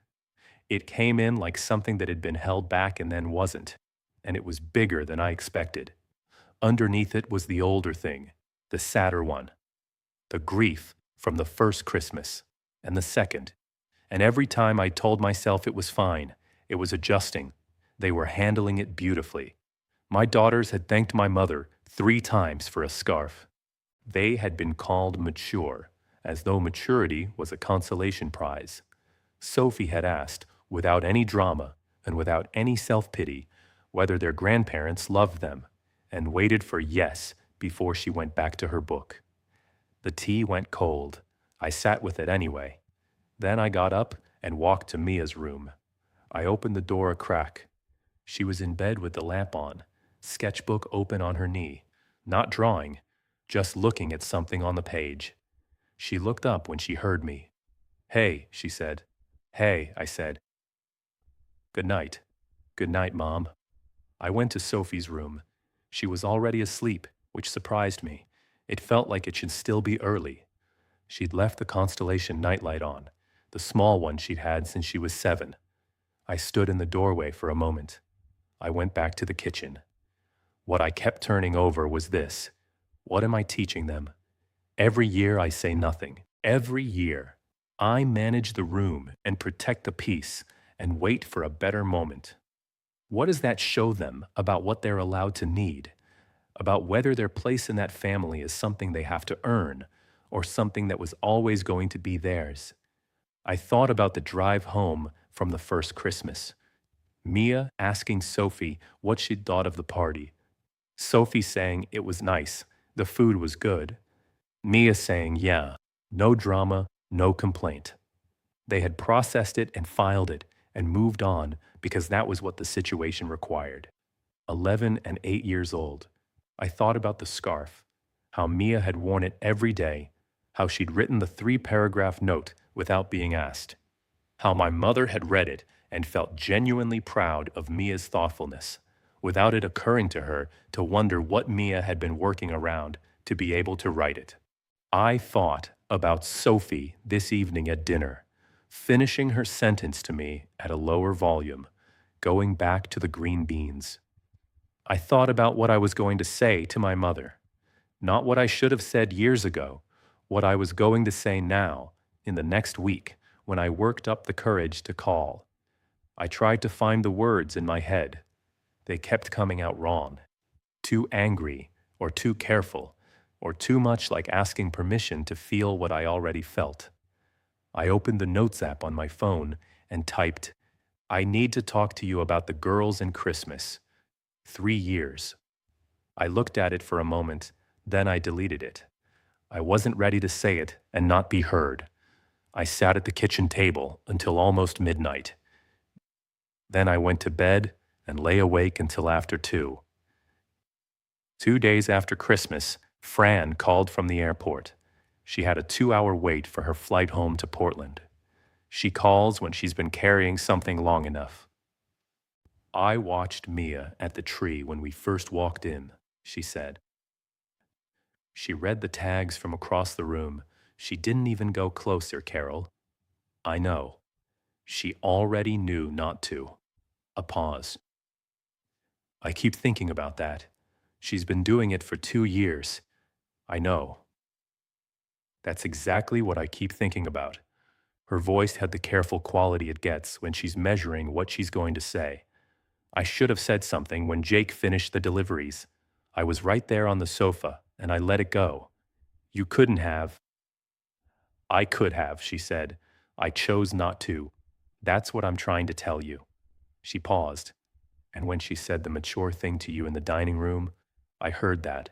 It came in like something that had been held back and then wasn't, and it was bigger than I expected. Underneath it was the older thing, the sadder one. The grief from the first Christmas, and the second. And every time I told myself it was fine, it was adjusting. They were handling it beautifully. My daughters had thanked my mother 3 times for a scarf. They had been called mature, as though maturity was a consolation prize. Sophie had asked, without any drama and without any self-pity, whether their grandparents loved them, and waited for yes before she went back to her book. The tea went cold. I sat with it anyway. Then I got up and walked to Mia's room. I opened the door a crack. She was in bed with the lamp on, sketchbook open on her knee, not drawing, just looking at something on the page. She looked up when she heard me. "Hey," she said. "Hey," I said. "Good night." "Good night, Mom." I went to Sophie's room. She was already asleep, which surprised me. It felt like it should still be early. She'd left the Constellation nightlight on, the small one she'd had since she was 7. I stood in the doorway for a moment. I went back to the kitchen. What I kept turning over was this. What am I teaching them? Every year I say nothing. Every year. I manage the room and protect the peace and wait for a better moment. What does that show them about what they're allowed to need? About whether their place in that family is something they have to earn or something that was always going to be theirs? I thought about the drive home from the first Christmas. Mia asking Sophie what she'd thought of the party. Sophie saying it was nice, the food was good. Mia saying, yeah, no drama, no complaint. They had processed it and filed it and moved on because that was what the situation required. 11 and 8 years old. I thought about the scarf, how Mia had worn it every day, how she'd written the 3-paragraph note without being asked, how my mother had read it and felt genuinely proud of Mia's thoughtfulness, without it occurring to her to wonder what Mia had been working around to be able to write it. I thought about Sophie this evening at dinner, finishing her sentence to me at a lower volume, going back to the green beans. I thought about what I was going to say to my mother, not what I should have said years ago, what I was going to say now, in the next week, when I worked up the courage to call. I tried to find the words in my head. They kept coming out wrong. Too angry, or too careful, or too much like asking permission to feel what I already felt. I opened the Notes app on my phone and typed, I need to talk to you about the girls and Christmas. 3 years. I looked at it for a moment, then I deleted it. I wasn't ready to say it and not be heard. I sat at the kitchen table until almost midnight. Then I went to bed and lay awake until after 2. 2 days after Christmas, Fran called from the airport. She had a 2-hour wait for her flight home to Portland. She calls when she's been carrying something long enough. I watched Mia at the tree when we first walked in, she said. She read the tags from across the room. She didn't even go closer, Carol. I know. She already knew not to. A pause. I keep thinking about that. She's been doing it for 2 years. I know. That's exactly what I keep thinking about. Her voice had the careful quality it gets when she's measuring what she's going to say. I should have said something when Jake finished the deliveries. I was right there on the sofa, and I let it go. You couldn't have. I could have, she said. I chose not to. That's what I'm trying to tell you. She paused, and when she said the mature thing to you in the dining room, I heard that.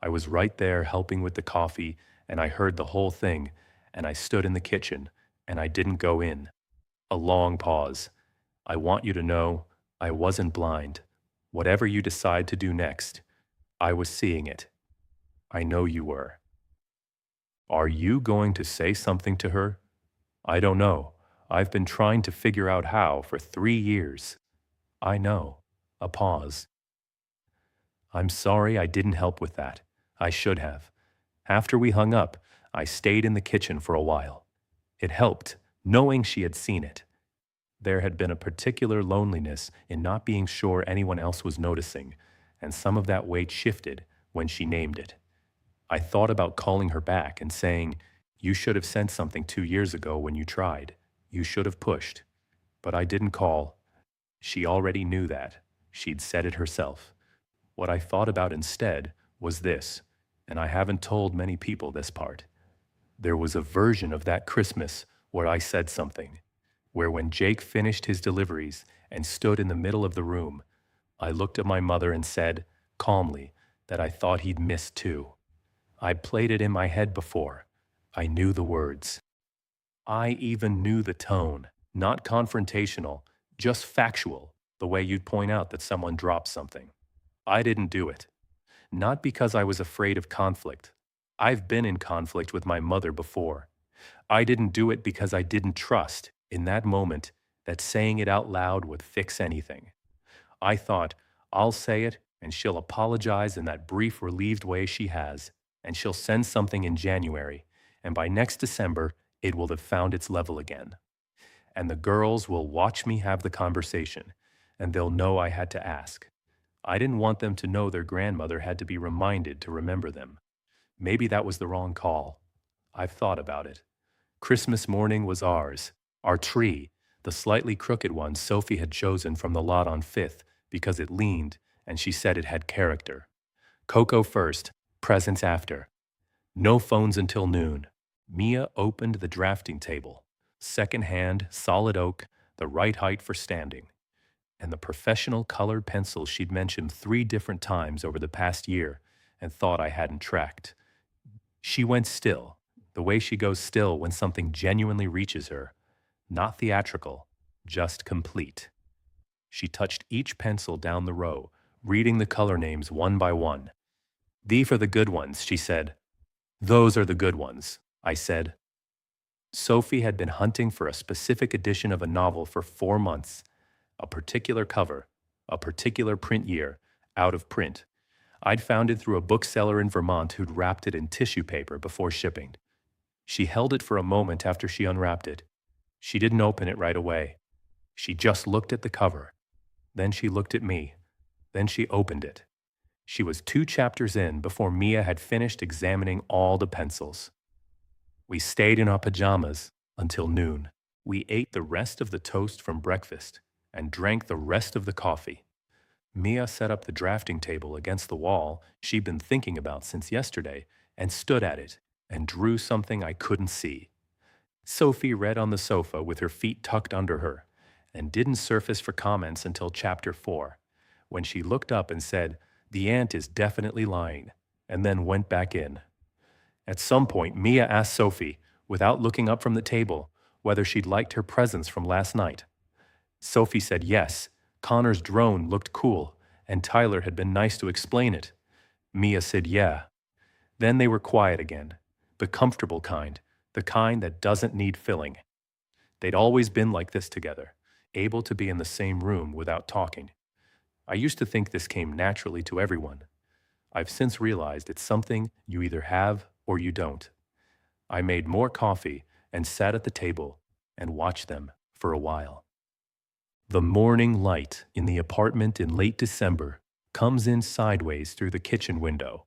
I was right there helping with the coffee, and I heard the whole thing, and I stood in the kitchen, and I didn't go in. A long pause. I want you to know I wasn't blind. Whatever you decide to do next, I was seeing it. I know you were. Are you going to say something to her? I don't know. I've been trying to figure out how for 3 years. I know. A pause. I'm sorry I didn't help with that. I should have. After we hung up, I stayed in the kitchen for a while. It helped, knowing she had seen it. There had been a particular loneliness in not being sure anyone else was noticing, and some of that weight shifted when she named it. I thought about calling her back and saying, you should have sent something 2 years ago when you tried. You should have pushed. But I didn't call. She already knew that. She'd said it herself. What I thought about instead was this, and I haven't told many people this part. There was a version of that Christmas where I said something, where when Jake finished his deliveries and stood in the middle of the room, I looked at my mother and said, calmly, that I thought he'd missed too. I'd played it in my head before. I knew the words. I even knew the tone, not confrontational, just factual, the way you'd point out that someone dropped something. I didn't do it. Not because I was afraid of conflict. I've been in conflict with my mother before. I didn't do it because I didn't trust, in that moment, that saying it out loud would fix anything. I thought, I'll say it, and she'll apologize in that brief, relieved way she has, and she'll send something in January, and by next December, it will have found its level again. And the girls will watch me have the conversation, and they'll know I had to ask. I didn't want them to know their grandmother had to be reminded to remember them. Maybe that was the wrong call. I've thought about it. Christmas morning was ours, our tree, the slightly crooked one Sophie had chosen from the lot on 5th because it leaned, and she said it had character. Cocoa first, presents after. No phones until noon. Mia opened the drafting table. Second-hand, solid oak, the right height for standing. And the professional colored pencils she'd mentioned 3 different times over the past year and thought I hadn't tracked. She went still, the way she goes still when something genuinely reaches her. Not theatrical, just complete. She touched each pencil down the row, reading the color names one by one. "These are the good ones," she said. "Those are the good ones," I said. Sophie had been hunting for a specific edition of a novel for 4 months. A particular cover, a particular print year, out of print. I'd found it through a bookseller in Vermont who'd wrapped it in tissue paper before shipping. She held it for a moment after she unwrapped it. She didn't open it right away. She just looked at the cover. Then she looked at me. Then she opened it. She was 2 chapters in before Mia had finished examining all the pencils. We stayed in our pajamas until noon. We ate the rest of the toast from breakfast and drank the rest of the coffee. Mia set up the drafting table against the wall she'd been thinking about since yesterday and stood at it and drew something I couldn't see. Sophie read on the sofa with her feet tucked under her and didn't surface for comments until chapter 4, when she looked up and said, "The ant is definitely lying," and then went back in. At some point, Mia asked Sophie, without looking up from the table, whether she'd liked her presents from last night. Sophie said yes. Connor's drone looked cool, and Tyler had been nice to explain it. Mia said yeah. Then they were quiet again, the comfortable kind, the kind that doesn't need filling. They'd always been like this together, able to be in the same room without talking. I used to think this came naturally to everyone. I've since realized it's something you either have or you don't. I made more coffee and sat at the table and watched them for a while. The morning light in the apartment in late December comes in sideways through the kitchen window.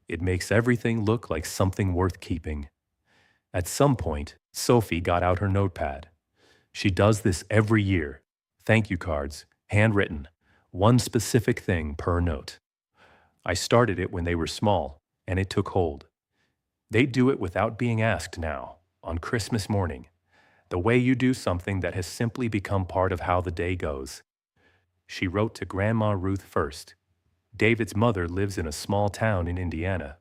It makes everything look like something worth keeping. At some point, Sophie got out her notepad. She does this every year. Thank you cards, handwritten, one specific thing per note. I started it when they were small, and it took hold. They do it without being asked now, on Christmas morning, the way you do something that has simply become part of how the day goes. She wrote to Grandma Ruth first. David's mother lives in a small town in Indiana.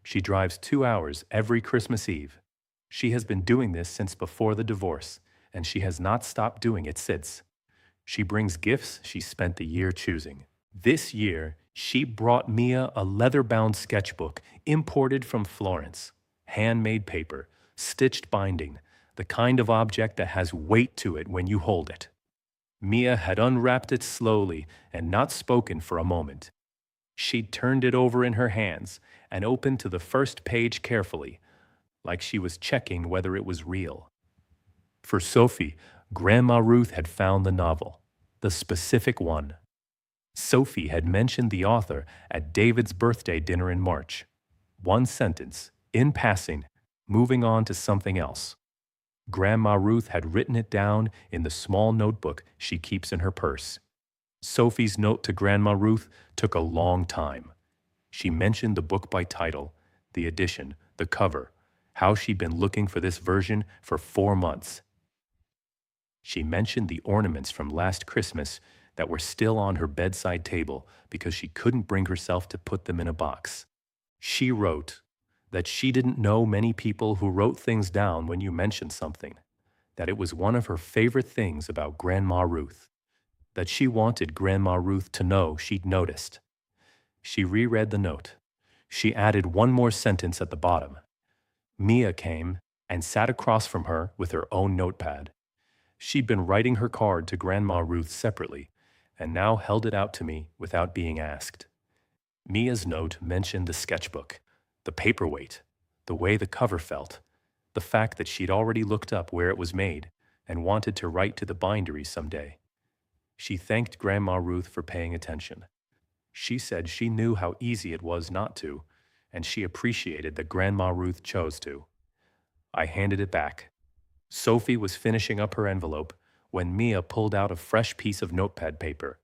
She drives 2 hours every Christmas Eve. She has been doing this since before the divorce, and she has not stopped doing it since. She brings gifts she spent the year choosing. This year, she brought Mia a leather-bound sketchbook imported from Florence, handmade paper, stitched binding, the kind of object that has weight to it when you hold it. Mia had unwrapped it slowly and not spoken for a moment. She'd turned it over in her hands and opened to the first page carefully, like she was checking whether it was real. For Sophie, Grandma Ruth had found the novel, the specific one. Sophie had mentioned the author at David's birthday dinner in March. One sentence, in passing, moving on to something else. Grandma Ruth had written it down in the small notebook she keeps in her purse. Sophie's note to Grandma Ruth took a long time. She mentioned the book by title, the edition, the cover, how she'd been looking for this version for 4 months. She mentioned the ornaments from last Christmas that were still on her bedside table because she couldn't bring herself to put them in a box. She wrote that she didn't know many people who wrote things down when you mentioned something, that it was one of her favorite things about Grandma Ruth, that she wanted Grandma Ruth to know she'd noticed. She reread the note. She added one more sentence at the bottom. Mia came and sat across from her with her own notepad. She'd been writing her card to Grandma Ruth separately, and now held it out to me without being asked. Mia's note mentioned the sketchbook, the paperweight, the way the cover felt, the fact that she'd already looked up where it was made and wanted to write to the bindery someday. She thanked Grandma Ruth for paying attention. She said she knew how easy it was not to, and she appreciated that Grandma Ruth chose to. I handed it back. Sophie was finishing up her envelope when Mia pulled out a fresh piece of notepad paper.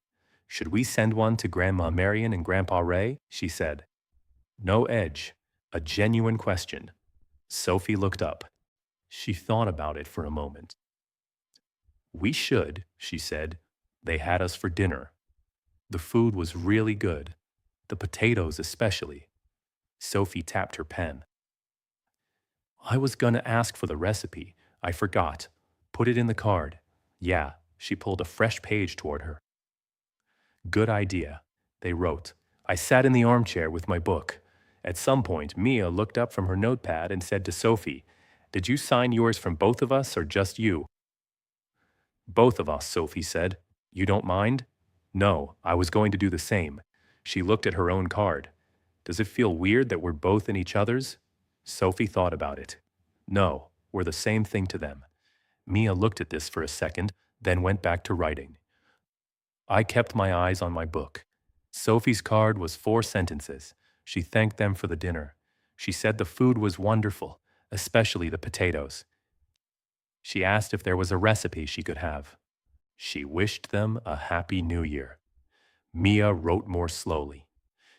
"Should we send one to Grandma Marion and Grandpa Ray?" she said. No edge, a genuine question. Sophie looked up. She thought about it for a moment. "We should," she said. "They had us for dinner. The food was really good, the potatoes especially." Sophie tapped her pen. "I was gonna ask for the recipe. I forgot. Put it in the card." "Yeah." She pulled a fresh page toward her. "Good idea." They wrote. I sat in the armchair with my book. At some point, Mia looked up from her notepad and said to Sophie, "Did you sign yours from both of us or just you?" "Both of us," Sophie said. "You don't mind?" "No, I was going to do the same." She looked at her own card. "Does it feel weird that we're both in each other's?" Sophie thought about it. "No, we're the same thing to them." Mia looked at this for a second, then went back to writing. I kept my eyes on my book. Sophie's card was 4 sentences. She thanked them for the dinner. She said the food was wonderful, especially the potatoes. She asked if there was a recipe she could have. She wished them a happy new year. Mia wrote more slowly.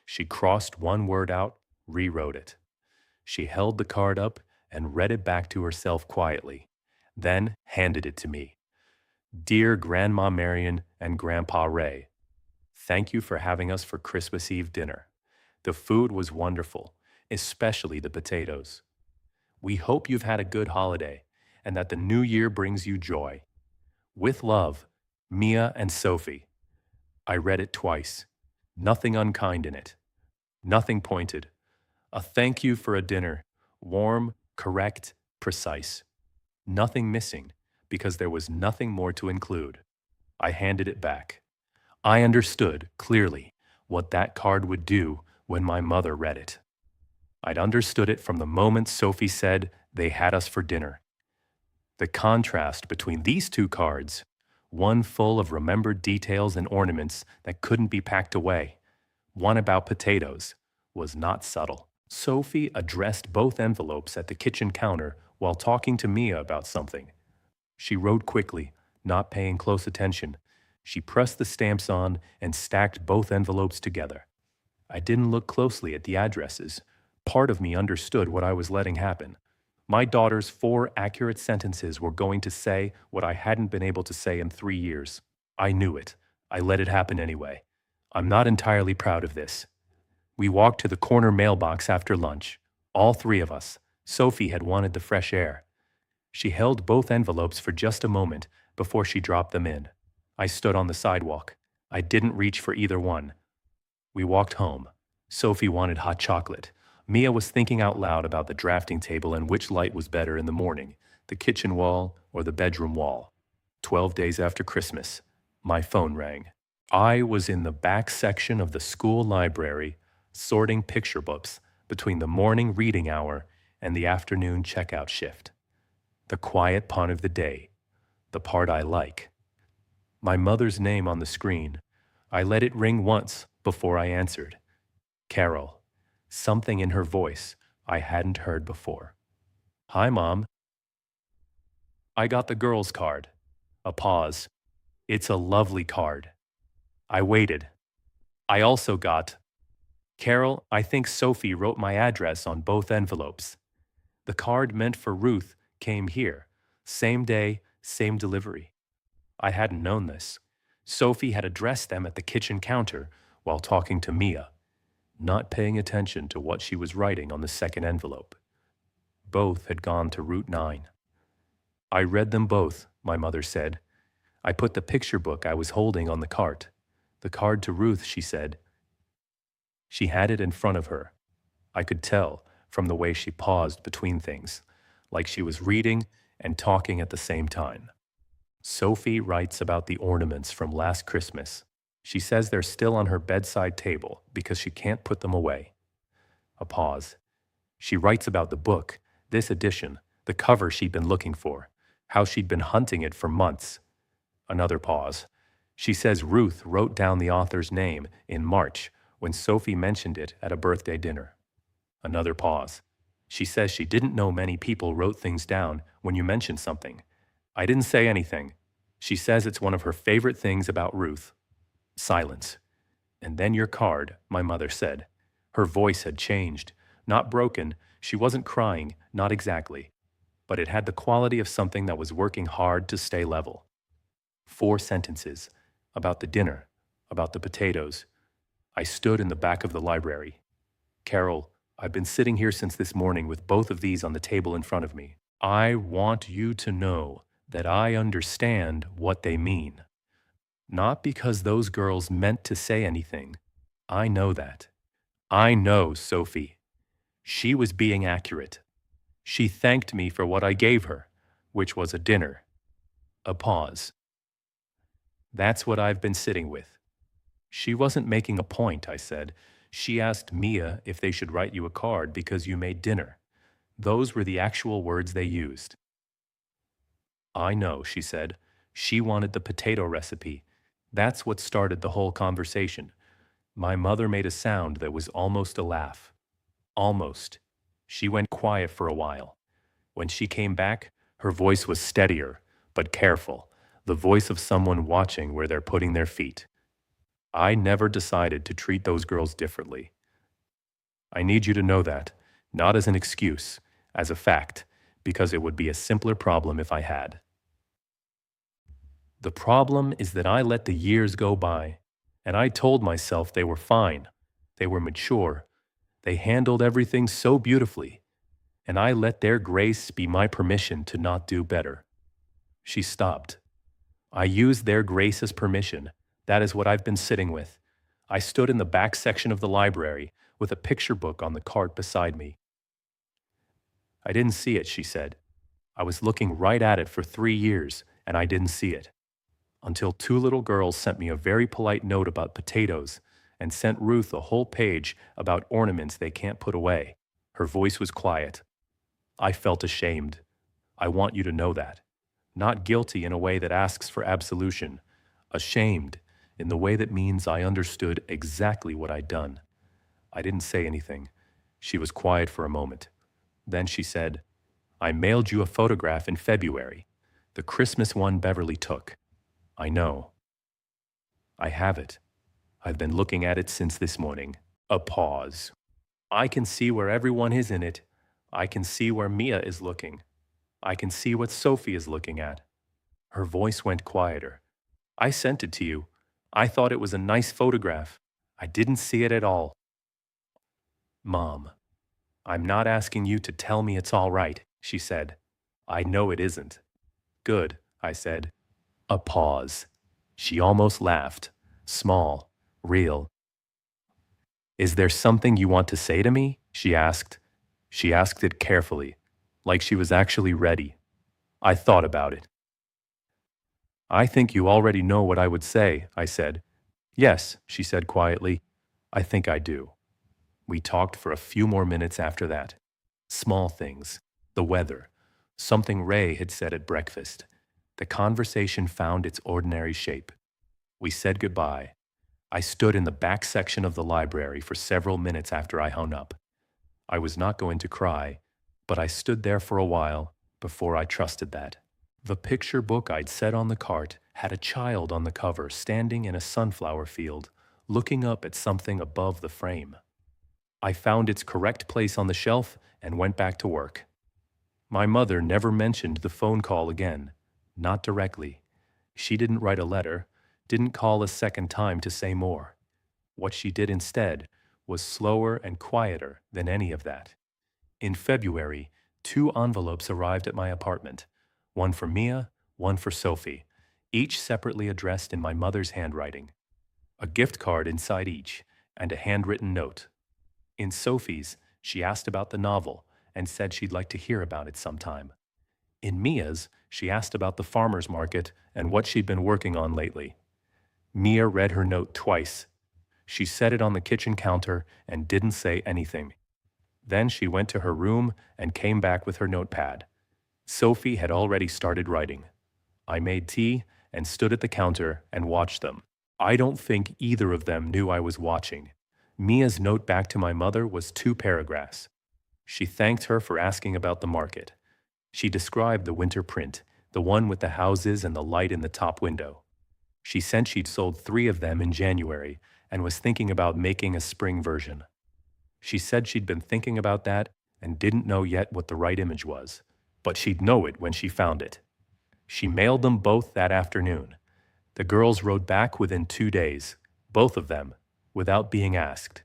She crossed one word out, rewrote it. She held the card up and read it back to herself quietly, then handed it to me. "Dear Grandma Marion and Grandpa Ray, thank you for having us for Christmas Eve dinner. The food was wonderful, especially the potatoes. We hope you've had a good holiday and that the new year brings you joy. With love, Mia and Sophie. I read it twice. Nothing unkind in it. Nothing pointed. A thank you for a dinner. Warm, correct, precise. Nothing missing, because there was nothing more to include. I handed it back. I understood, clearly, what that card would do when my mother read it. I'd understood it from the moment Sophie said they had us for dinner. The contrast between these two cards, one full of remembered details and ornaments that couldn't be packed away, one about potatoes, was not subtle. Sophie addressed both envelopes at the kitchen counter while talking to Mia about something. She wrote quickly, not paying close attention. She pressed the stamps on and stacked both envelopes together. I didn't look closely at the addresses. Part of me understood what I was letting happen. My daughter's 4 accurate sentences were going to say what I hadn't been able to say in 3 years. I knew it. I let it happen anyway. I'm not entirely proud of this. We walked to the corner mailbox after lunch. All 3 of us. Sophie had wanted the fresh air. She held both envelopes for just a moment before she dropped them in. I stood on the sidewalk. I didn't reach for either one. We walked home. Sophie wanted hot chocolate. Mia was thinking out loud about the drafting table and which light was better in the morning, the kitchen wall or the bedroom wall. 12 days after Christmas, my phone rang. I was in the back section of the school library, sorting picture books between the morning reading hour and the afternoon checkout shift. The quiet part of the day, the part I like. My mother's name on the screen. I let it ring once before I answered. Carol. Something in her voice I hadn't heard before. Hi, Mom. I got the girls' card. A pause. It's a lovely card. I waited. I also got, Carol, I think Sophie wrote my address on both envelopes. The card meant for Ruth came here. Same day, same delivery. I hadn't known this. Sophie had addressed them at the kitchen counter while talking to Mia, not paying attention to what she was writing on the second envelope. Both had gone to Route 9. I read them both, my mother said. I put the picture book I was holding on the cart. The card to Ruth, she said. She had it in front of her. I could tell from the way she paused between things, like she was reading and talking at the same time. Sophie writes about the ornaments from last Christmas. She says they're still on her bedside table because she can't put them away. A pause. She writes about the book, this edition, the cover she'd been looking for, how she'd been hunting it for months. Another pause. She says Ruth wrote down the author's name in March when Sophie mentioned it at a birthday dinner. Another pause. She says she didn't know many people wrote things down when you mentioned something. I didn't say anything. She says it's one of her favorite things about Ruth. Silence. And then your card, my mother said. Her voice had changed. Not broken. She wasn't crying, not exactly. But it had the quality of something that was working hard to stay level. 4 sentences. About the dinner. About the potatoes. I stood in the back of the library. Carol, I've been sitting here since this morning with both of these on the table in front of me. I want you to know that I understand what they mean. Not because those girls meant to say anything. I know that. I know Sophie. She was being accurate. She thanked me for what I gave her, which was a dinner. A pause. That's what I've been sitting with. She wasn't making a point, I said. She asked Mia if they should write you a card because you made dinner. Those were the actual words they used. I know, she said. She wanted the potato recipe. That's what started the whole conversation. My mother made a sound that was almost a laugh. Almost. She went quiet for a while. When she came back, her voice was steadier, but careful, the voice of someone watching where they're putting their feet. I never decided to treat those girls differently. I need you to know that, not as an excuse, as a fact, because it would be a simpler problem if I had. The problem is that I let the years go by, and I told myself they were fine, they were mature, They handled everything so beautifully, and I let their grace be my permission to not do better. She stopped. I used their grace as permission. That is what I've been sitting with. I stood in the back section of the library with a picture book on the cart beside me. I didn't see it, she said. I was looking right at it for 3 years, and I didn't see it. Until two little girls sent me a very polite note about potatoes and sent Ruth a whole page about ornaments they can't put away. Her voice was quiet. I felt ashamed. I want you to know that. Not guilty in a way that asks for absolution. Ashamed in the way that means I understood exactly what I'd done. I didn't say anything. She was quiet for a moment. Then she said, I mailed you a photograph in February, the Christmas one Beverly took. I know. I have it. I've been looking at it since this morning. A pause. I can see where everyone is in it. I can see where Mia is looking. I can see what Sophie is looking at. Her voice went quieter. I sent it to you. I thought it was a nice photograph. I didn't see it at all. Mom, I'm not asking you to tell me it's all right, she said. I know it isn't. Good, I said. A pause. She almost laughed. Small, real. Is there something you want to say to me? She asked. She asked it carefully, like she was actually ready. I thought about it. I think you already know what I would say, I said. Yes, she said quietly. I think I do. We talked for a few more minutes after that. Small things, the weather, something Ray had said at breakfast. The conversation found its ordinary shape. We said goodbye. I stood in the back section of the library for several minutes after I hung up. I was not going to cry, but I stood there for a while before I trusted that. The picture book I'd set on the cart had a child on the cover standing in a sunflower field, looking up at something above the frame. I found its correct place on the shelf and went back to work. My mother never mentioned the phone call again, not directly. She didn't write a letter, didn't call a second time to say more. What she did instead was slower and quieter than any of that. In February, 2 envelopes arrived at my apartment, one for Mia, one for Sophie, each separately addressed in my mother's handwriting. A gift card inside each, and a handwritten note. In Sophie's, she asked about the novel and said she'd like to hear about it sometime. In Mia's, she asked about the farmer's market and what she'd been working on lately. Mia read her note twice. She set it on the kitchen counter and didn't say anything. Then she went to her room and came back with her notepad. Sophie had already started writing. I made tea and stood at the counter and watched them. I don't think either of them knew I was watching. Mia's note back to my mother was 2 paragraphs. She thanked her for asking about the market. She described the winter print, the one with the houses and the light in the top window. She said she'd sold 3 of them in January and was thinking about making a spring version. She said she'd been thinking about that and didn't know yet what the right image was, but she'd know it when she found it. She mailed them both that afternoon. The girls wrote back within 2 days, both of them, without being asked.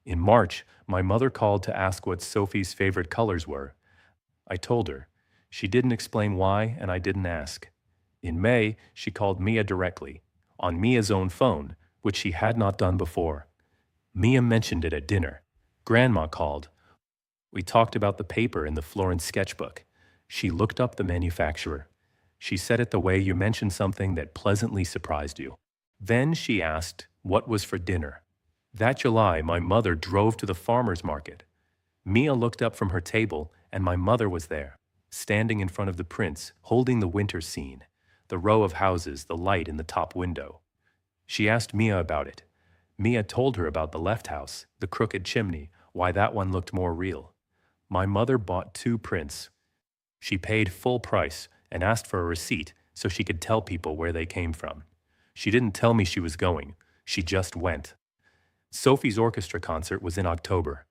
In March, my mother called to ask what Sophie's favorite colors were. I told her. She didn't explain why, and I didn't ask. In May, she called Mia directly, on Mia's own phone, which she had not done before. Mia mentioned it at dinner. Grandma called. We talked about the paper in the Florence sketchbook. She looked up the manufacturer. She said it the way you mentioned something that pleasantly surprised you. Then she asked what was for dinner. That July, my mother drove to the farmer's market. Mia looked up from her table, and my mother was there, standing in front of the prints, holding the winter scene, the row of houses, the light in the top window. She asked Mia about it. Mia told her about the left house, the crooked chimney, why that one looked more real. My mother bought 2 prints. She paid full price and asked for a receipt so she could tell people where they came from. She didn't tell me she was going. She just went. Sophie's orchestra concert was in October.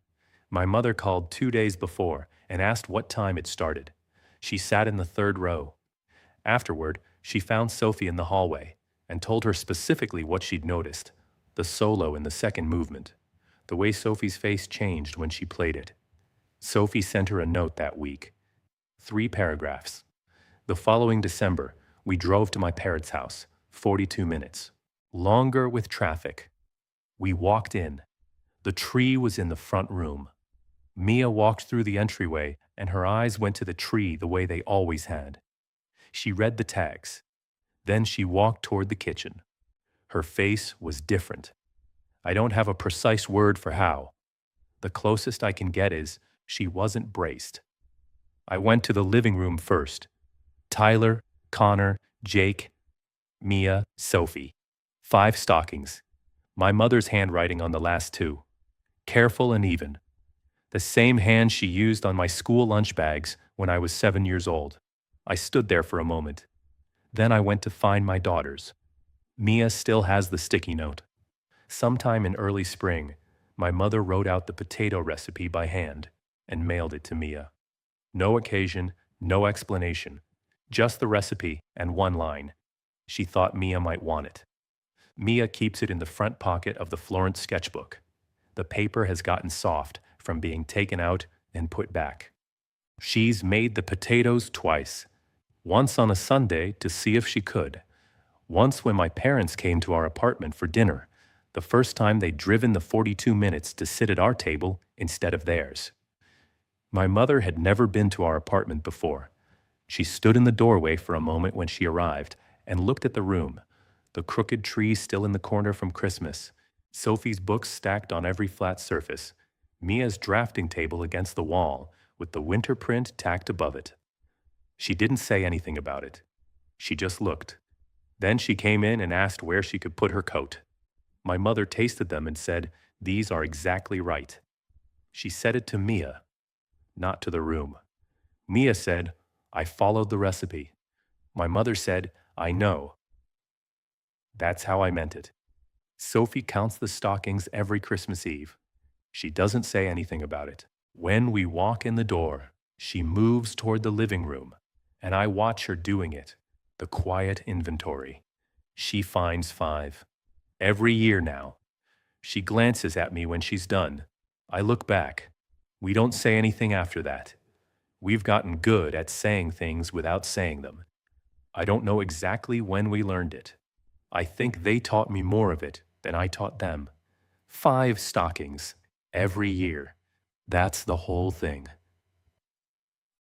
My mother called 2 days before and asked what time it started. She sat in the 3rd row. Afterward, she found Sophie in the hallway and told her specifically what she'd noticed, the solo in the 2nd movement. The way Sophie's face changed when she played it. Sophie sent her a note that week. 3 paragraphs. The following December, we drove to my parents' house, 42 minutes. Longer with traffic. We walked in. The tree was in the front room. Mia walked through the entryway, and her eyes went to the tree the way they always had. She read the tags. Then she walked toward the kitchen. Her face was different. I don't have a precise word for how. The closest I can get is she wasn't braced. I went to the living room first. Tyler, Connor, Jake, Mia, Sophie. 5 stockings. My mother's handwriting on the last 2. Careful and even. The same hand she used on my school lunch bags when I was 7 years old. I stood there for a moment. Then I went to find my daughters. Mia still has the sticky note. Sometime in early spring, my mother wrote out the potato recipe by hand and mailed it to Mia. No occasion, no explanation, just the recipe and one line. She thought Mia might want it. Mia keeps it in the front pocket of the Florence sketchbook. The paper has gotten soft from being taken out and put back. She's made the potatoes twice. Once on a Sunday to see if she could. Once when my parents came to our apartment for dinner, the first time they'd driven the 42 minutes to sit at our table instead of theirs. My mother had never been to our apartment before. She stood in the doorway for a moment when she arrived and looked at the room. The crooked tree still in the corner from Christmas, Sophie's books stacked on every flat surface, Mia's drafting table against the wall with the winter print tacked above it. She didn't say anything about it. She just looked. Then she came in and asked where she could put her coat. My mother tasted them and said, "These are exactly right." She said it to Mia, not to the room. Mia said, "I followed the recipe." My mother said, "I know." That's how I meant it. Sophie counts the stockings every Christmas Eve. She doesn't say anything about it. When we walk in the door, she moves toward the living room, and I watch her doing it, the quiet inventory. She finds 5. Every year now. She glances at me when she's done. I look back. We don't say anything after that. We've gotten good at saying things without saying them. I don't know exactly when we learned it. I think they taught me more of it than I taught them. 5 stockings every year. That's the whole thing.